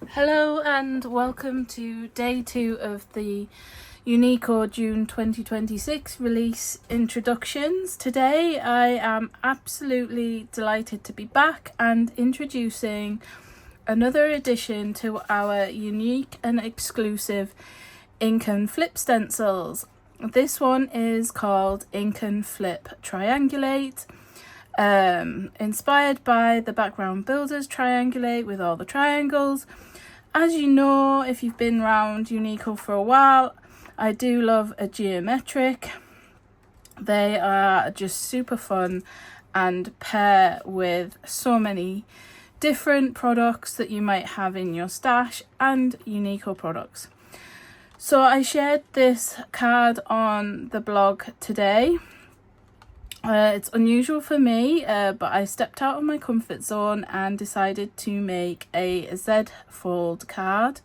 Hello and welcome to day 2 of the Uniko June 2026 release introductions. Today I am absolutely delighted to be back and introducing another addition to our unique and exclusive Ink Flip Stencils. This one is called Ink Flip Triangulate. Inspired by the background builders Triangulate with all the triangles. As you know, if you've been around Uniko for a while, I do love a geometric. They are just super fun and pair with so many different products that you might have in your stash and Uniko products. So I shared this card on the blog today. It's unusual for me, but I stepped out of my comfort zone and decided to make a Z fold card.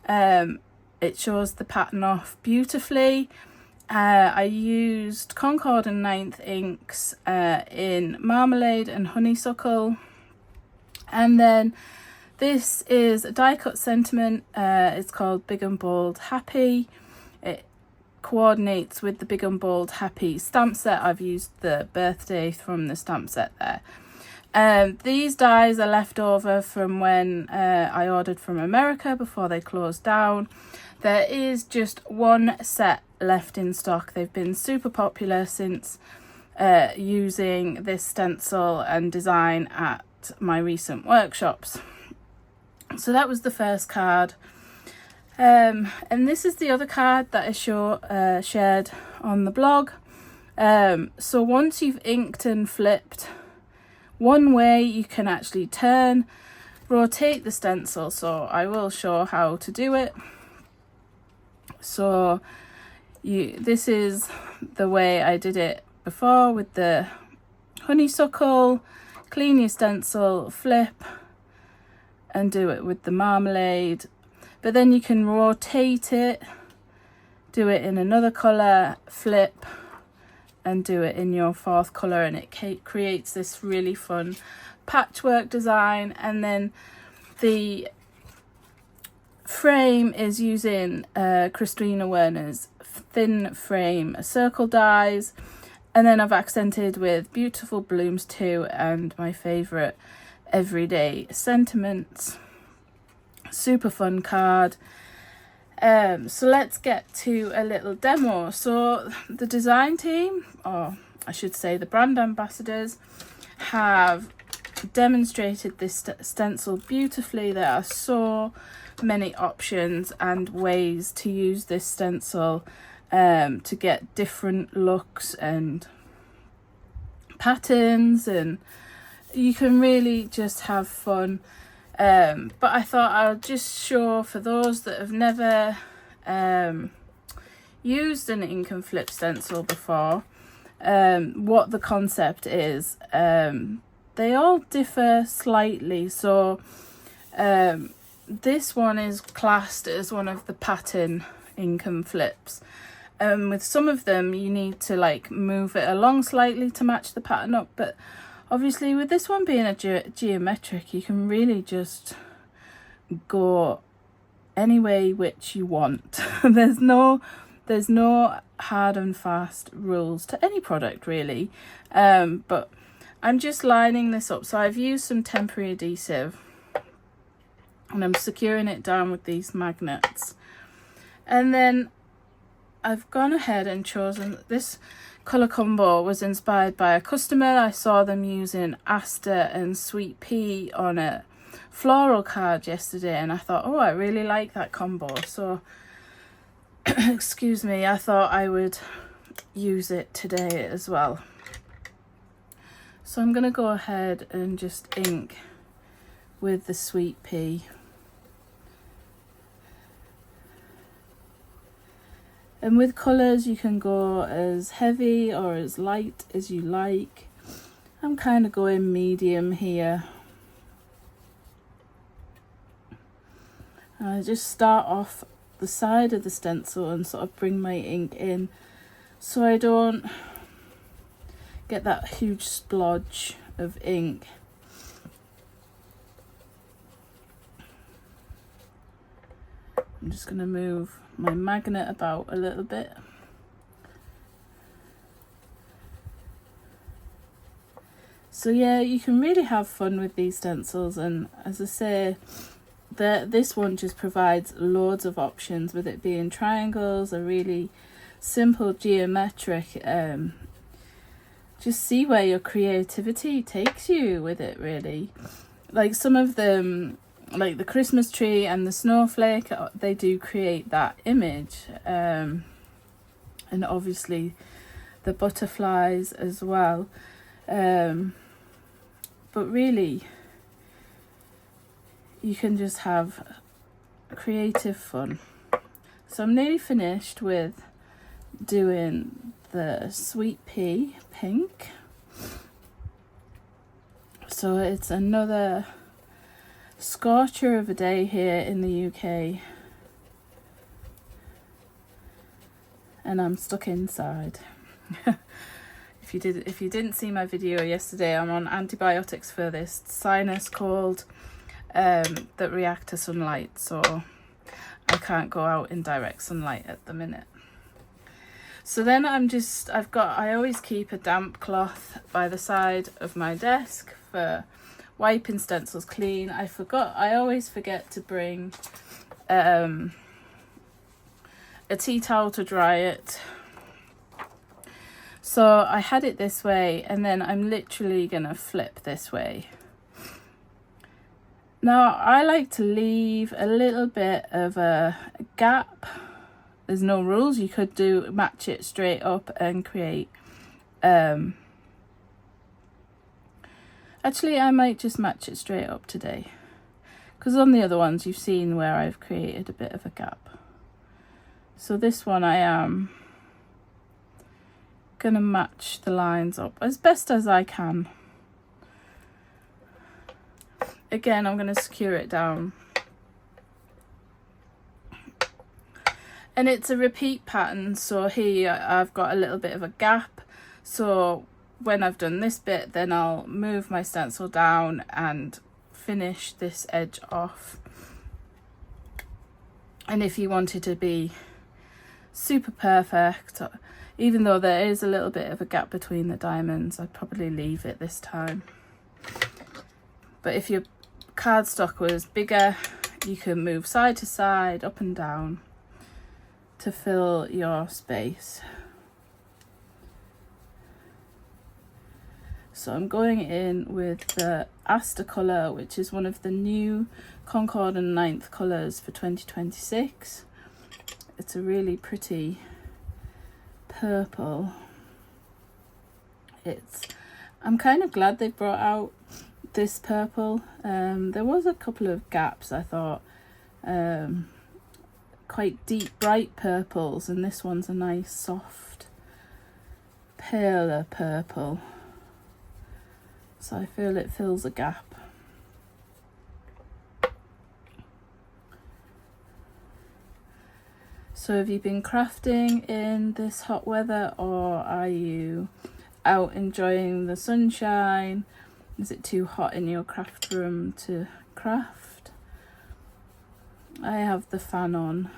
It shows the pattern off beautifully. I used Concord and 9th inks in Marmalade and Honeysuckle. And then this is a die cut sentiment. It's called Big and Bold Happy. It coordinates with the Big and Bold Happy stamp set. I've used the birthday from the stamp set there. These dies are left over from when I ordered from America before they closed down. There is just one set left in stock. They've been super popular since using this stencil and design at my recent workshops. So that was the first card. And this is the other card that I shared on the blog. So once you've inked and flipped, one way you can actually rotate the stencil. So I will show how to do it. So this is the way I did it before with the honeysuckle. Clean your stencil, flip, and do it with the marmalade. But then you can rotate it, do it in another colour, flip, and do it in your fourth colour, and it creates this really fun patchwork design. And then the frame is using Christina Werner's thin frame circle dies, and then I've accented with Beautiful Blooms too, and my favourite Everyday Sentiments. Super fun card. So let's get to a little demo. So the design team, or I should say the brand ambassadors, have demonstrated this stencil beautifully. There are so many options and ways to use this stencil to get different looks and patterns, and you can really just have fun. But I thought I'll just show, for those that have never used an Ink and Flip stencil before, what the concept is. They all differ slightly. So this one is classed as one of the pattern Ink and Flips. With some of them you need to like move it along slightly to match the pattern up, but obviously with this one being a geometric, you can really just go any way which you want. There's no hard and fast rules to any product really. But I'm just lining this up. So I've used some temporary adhesive and I'm securing it down with these magnets. And then I've gone ahead and chosen this colour combo. Was inspired by a customer. I saw them using Aster and Sweet Pea on a floral card yesterday, and I thought, oh, I really like that combo. So excuse me, I thought I would use it today as well. So I'm going to go ahead and just ink with the Sweet Pea. And with colours you can go as heavy or as light as you like. I'm kind of going medium here. I just start off the side of the stencil and sort of bring my ink in so I don't get that huge splodge of ink. I'm just going to move my magnet about a little bit. So yeah, you can really have fun with these stencils, and as I say, this one just provides loads of options, with it being triangles, a really simple geometric. Just see where your creativity takes you with it, really. Like some of them, like the Christmas tree and the snowflake, they do create that image, and obviously the butterflies as well. But really, you can just have creative fun. So I'm nearly finished with doing the sweet pea pink. So it's another scorcher of a day here in the UK, and I'm stuck inside. If you didn't see my video yesterday, I'm on antibiotics for this sinus cold that react to sunlight, so I can't go out in direct sunlight at the minute. So then I always keep a damp cloth by the side of my desk for wiping stencils clean. I always forget to bring a tea towel to dry it. So I had it this way, and then I'm literally gonna flip this way. Now I like to leave a little bit of a gap. There's no rules. You could match it straight up and create. Actually, I might just match it straight up today, because on the other ones you've seen where I've created a bit of a gap. So this one I am gonna match the lines up as best as I can. Again, I'm gonna secure it down. And it's a repeat pattern, so here I've got a little bit of a gap. So when I've done this bit, then I'll move my stencil down and finish this edge off. And if you want it to be super perfect, even though there is a little bit of a gap between the diamonds, I'd probably leave it this time. But if your cardstock was bigger, you can move side to side, up and down, to fill your space. So I'm going in with the Aster colour, which is one of the new Concord and 9th colours for 2026. It's a really pretty purple. I'm kind of glad they brought out this purple. There was a couple of gaps, I thought, quite deep bright purples, and this one's a nice soft paler purple, so I feel it fills a gap. So have you been crafting in this hot weather, or are you out enjoying the sunshine? Is it too hot in your craft room to craft? I have the fan on.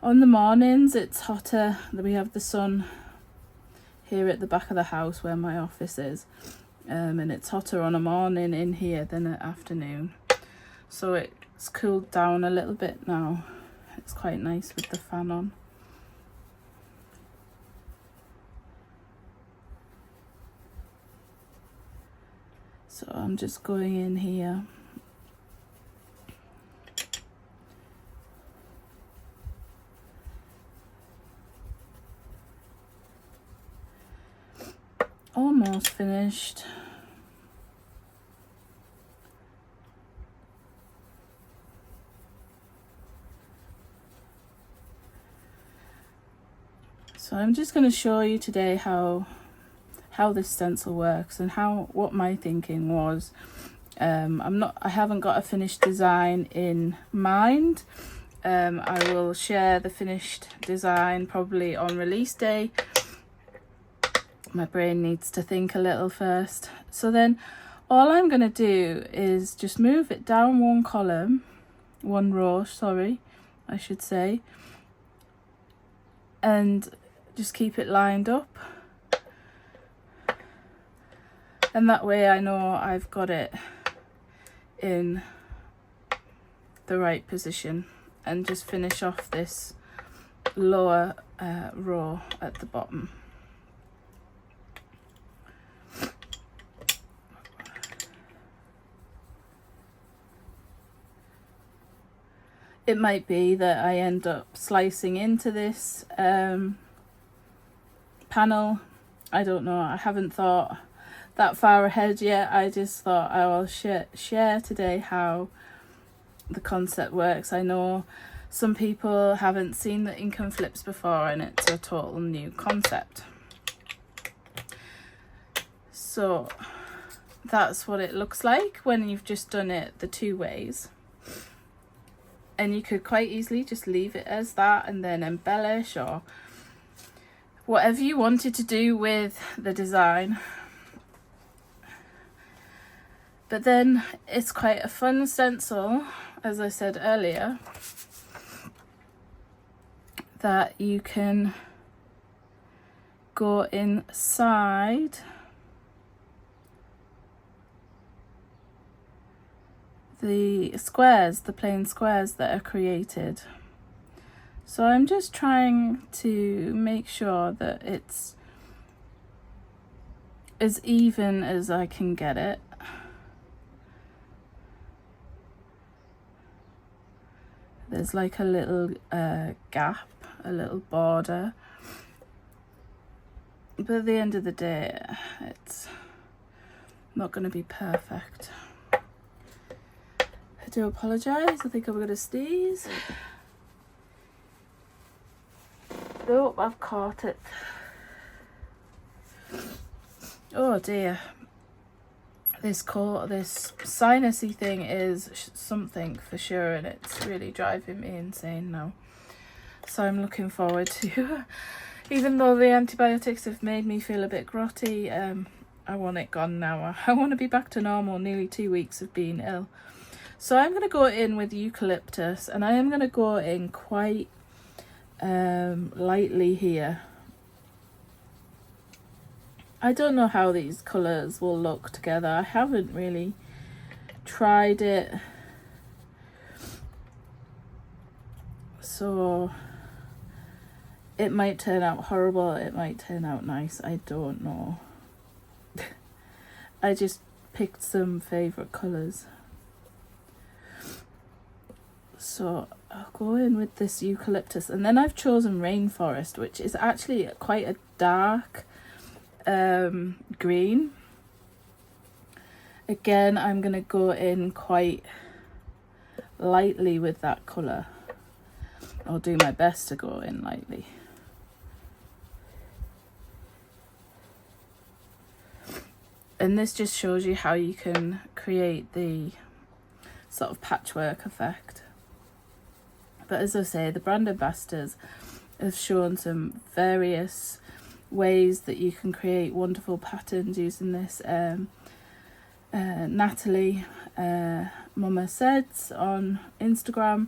On the mornings it's hotter. We have the sun here at the back of the house where my office is, and it's hotter on a morning in here than at afternoon. So it's cooled down a little bit now. It's quite nice with the fan on. So I'm just going in here. Almost finished. So I'm just going to show you today how this stencil works and what my thinking was. I haven't got a finished design in mind. I will share the finished design probably on release day. My brain needs to think a little first. So then all I'm going to do is just move it down one column one row, sorry, I should say, and just keep it lined up, and that way I know I've got it in the right position, and just finish off this lower row at the bottom. It might be that I end up slicing into this panel. I don't know, I haven't thought that far ahead yet. I just thought I will share today how the concept works. I know some people haven't seen the ink and flips before, and it's a total new concept. So that's what it looks like when you've just done it the two ways. And you could quite easily just leave it as that and then embellish or whatever you wanted to do with the design. But then it's quite a fun stencil, as I said earlier, that you can go inside the squares, the plain squares that are created. So I'm just trying to make sure that it's as even as I can get it. There's like a little gap, a little border, but at the end of the day it's not going to be perfect. I do apologise, I think I'm going to sneeze. Nope, I've caught it. Oh dear. This sinusy thing is something for sure, and it's really driving me insane now. So I'm looking forward to, even though the antibiotics have made me feel a bit grotty, I want it gone now. I want to be back to normal, nearly 2 weeks of being ill. So I'm going to go in with eucalyptus, and I am going to go in quite lightly here. I don't know how these colours will look together. I haven't really tried it, so it might turn out horrible, it might turn out nice, I don't know. I just picked some favourite colours. So I'll go in with this eucalyptus, and then I've chosen rainforest, which is actually quite a dark green. Again, I'm going to go in quite lightly with that colour. I'll do my best to go in lightly. And this just shows you how you can create the sort of patchwork effect. But as I say, the brand ambassadors have shown some various ways that you can create wonderful patterns using this. Natalie, Mama Seds on Instagram,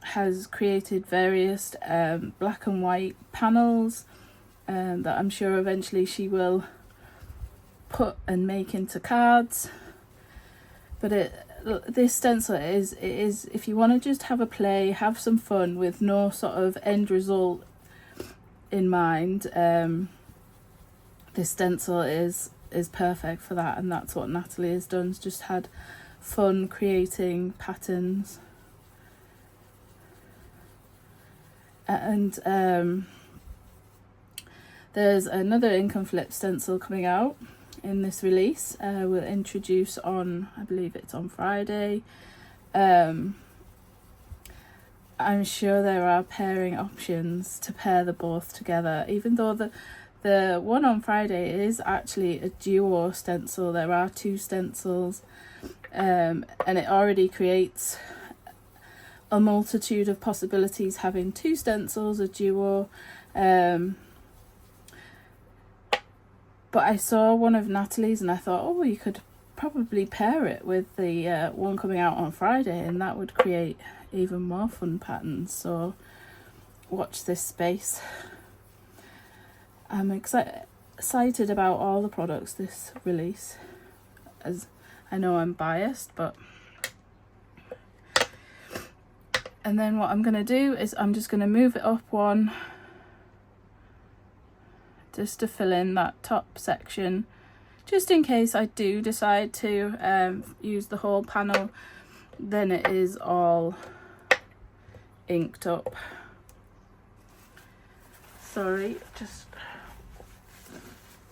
has created various black and white panels that I'm sure eventually she will put and make into cards. But this stencil is if you want to just have a play, have some fun with no sort of end result in mind, this stencil is perfect for that, and that's what Natalie has done. She's just had fun creating patterns. And there's another Ink and Flip stencil coming out in this release. We'll introduce on, I believe it's on Friday. I'm sure there are pairing options to pair the both together, even though the one on Friday is actually a duo stencil. There are two stencils, and it already creates a multitude of possibilities having two stencils, a duo. But I saw one of Natalie's and I thought, oh, you could probably pair it with the one coming out on Friday, and that would create even more fun patterns. So watch this space. I'm excited about all the products this release, as I know I'm biased, but and then what I'm going to do is I'm just going to move it up one just to fill in that top section, just in case I do decide to use the whole panel, then it is all inked up. Sorry, just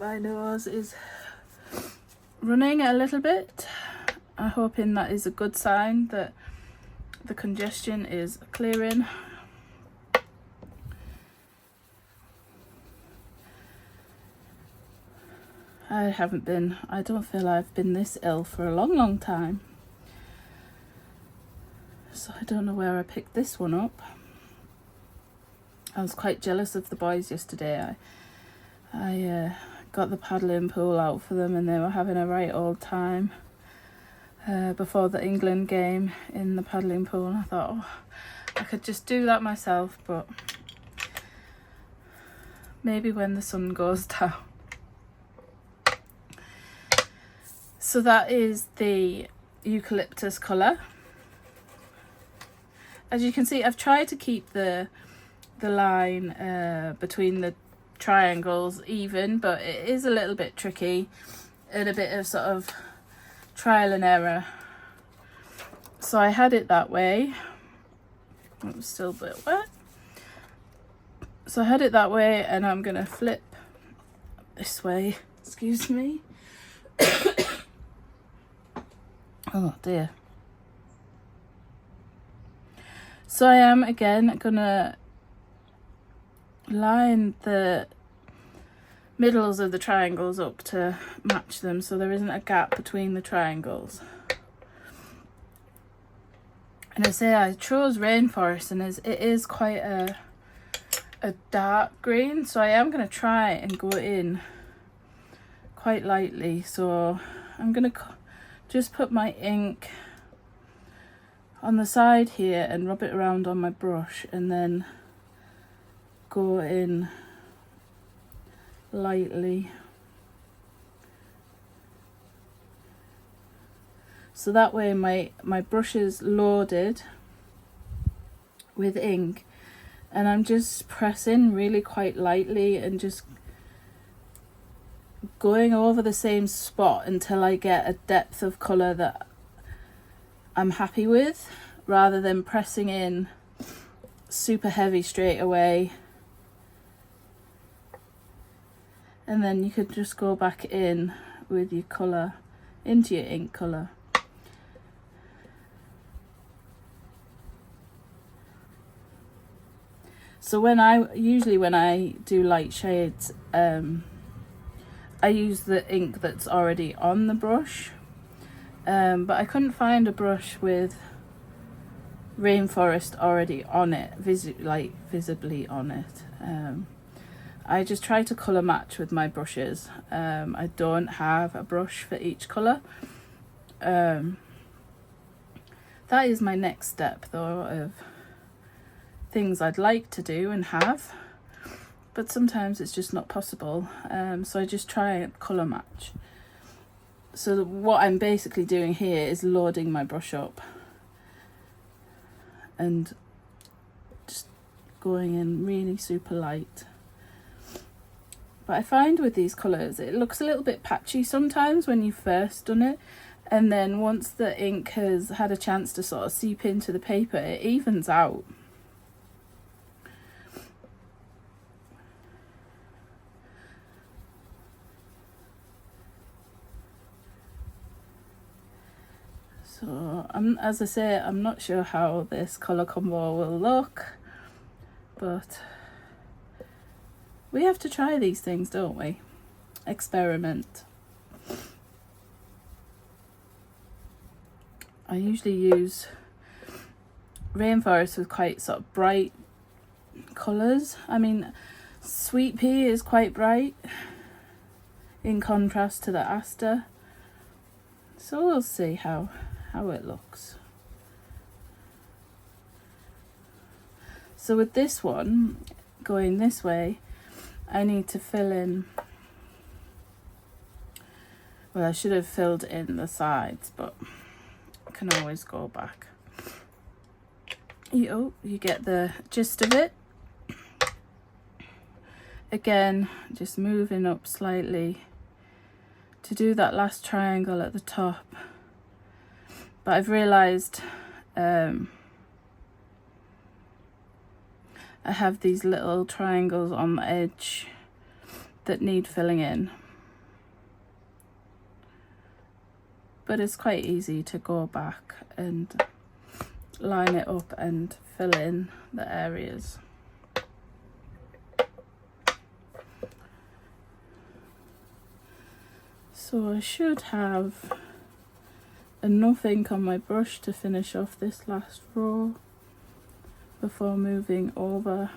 my nose is running a little bit. I'm hoping that is a good sign that the congestion is clearing. I don't feel I've been this ill for a long time. So I don't know where I picked this one up. I was quite jealous of the boys yesterday. I got the paddling pool out for them and they were having a right old time before the England game in the paddling pool. I thought, oh, I could just do that myself, but maybe when the sun goes down. So that is the eucalyptus colour. As you can see, I've tried to keep the line between the triangles even, but it is a little bit tricky and a bit of sort of trial and error. So I had it that way. It was still a bit wet. So I had it that way, and I'm going to flip this way. Excuse me. Oh dear. So I am again gonna line the middles of the triangles up to match them so there isn't a gap between the triangles. And I say I chose Rainforest, and it is quite a dark green, so I am going to try and go in quite lightly. So I'm going to just put my ink on the side here and rub it around on my brush, and then go in lightly. So that way my brush is loaded with ink, and I'm just pressing really quite lightly and just going over the same spot until I get a depth of colour that I'm happy with, rather than pressing in super heavy straight away. And then you could just go back in with your colour, into your ink colour. So when I do light shades, I use the ink that's already on the brush, but I couldn't find a brush with Rainforest already on it, visibly on it. I just try to colour match with my brushes. I don't have a brush for each colour. That is my next step though, of things I'd like to do and have, but sometimes it's just not possible. So I just try and colour match. So what I'm basically doing here is loading my brush up and just going in really super light. But I find with these colours it looks a little bit patchy sometimes when you've first done it, and then once the ink has had a chance to sort of seep into the paper, it evens out. So as I say, I'm not sure how this colour combo will look, but we have to try these things, don't we? Experiment. I usually use Rainforest with quite sort of bright colours. I mean, Sweet Pea is quite bright in contrast to the Aster. So we'll see how it looks. So with this one going this way, I need to fill in, well, I should have filled in the sides, but I can always go back. You get the gist of it. Again, just moving up slightly to do that last triangle at the top. But I've realised I have these little triangles on the edge that need filling in. But it's quite easy to go back and line it up and fill in the areas. So I should have enough ink on my brush to finish off this last row before moving over.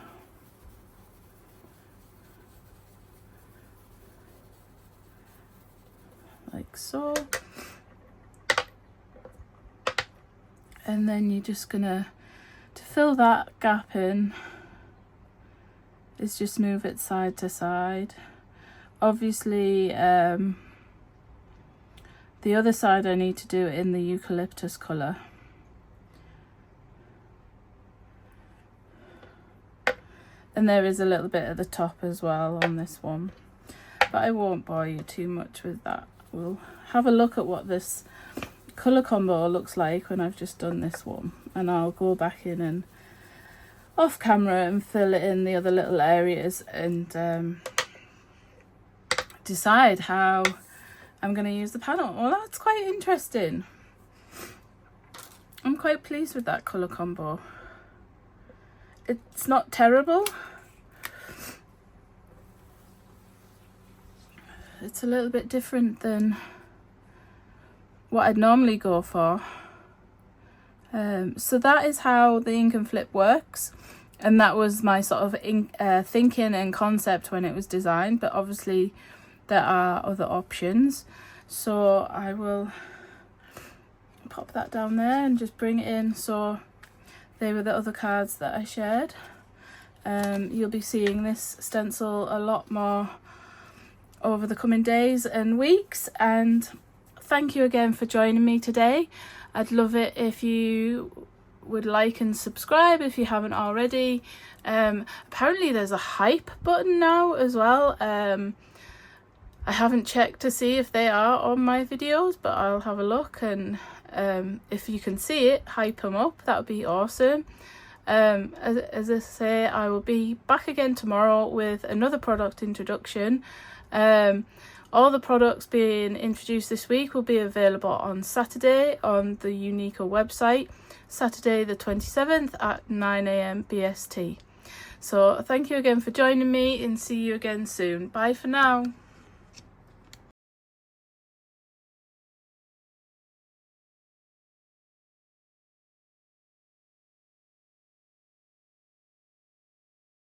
Like so. And then you're just gonna, to fill that gap in, is just move it side to side. Obviously, the other side I need to do it in the eucalyptus colour. And there is a little bit at the top as well on this one. But I won't bore you too much with that. We'll have a look at what this colour combo looks like when I've just done this one. And I'll go back in and off camera and fill it in the other little areas and decide how I'm going to use the panel. Well, that's quite interesting. I'm quite pleased with that colour combo. It's not terrible. It's a little bit different than what I'd normally go for. So that is how the Ink and Flip works. And that was my sort of thinking and concept when it was designed. But obviously there are other options. So I will pop that down there and just bring it in. So they were the other cards that I shared. You'll be seeing this stencil a lot more over the coming days and weeks. And thank you again for joining me today. I'd love it if you would like and subscribe if you haven't already. Apparently there's a hype button now as well. I haven't checked to see if they are on my videos, but I'll have a look, and if you can see it, hype them up. That would be awesome. As I say, I will be back again tomorrow with another product introduction. All the products being introduced this week will be available on Saturday on the Uniko website, Saturday the 27th at 9 AM BST. So thank you again for joining me, and see you again soon. Bye for now.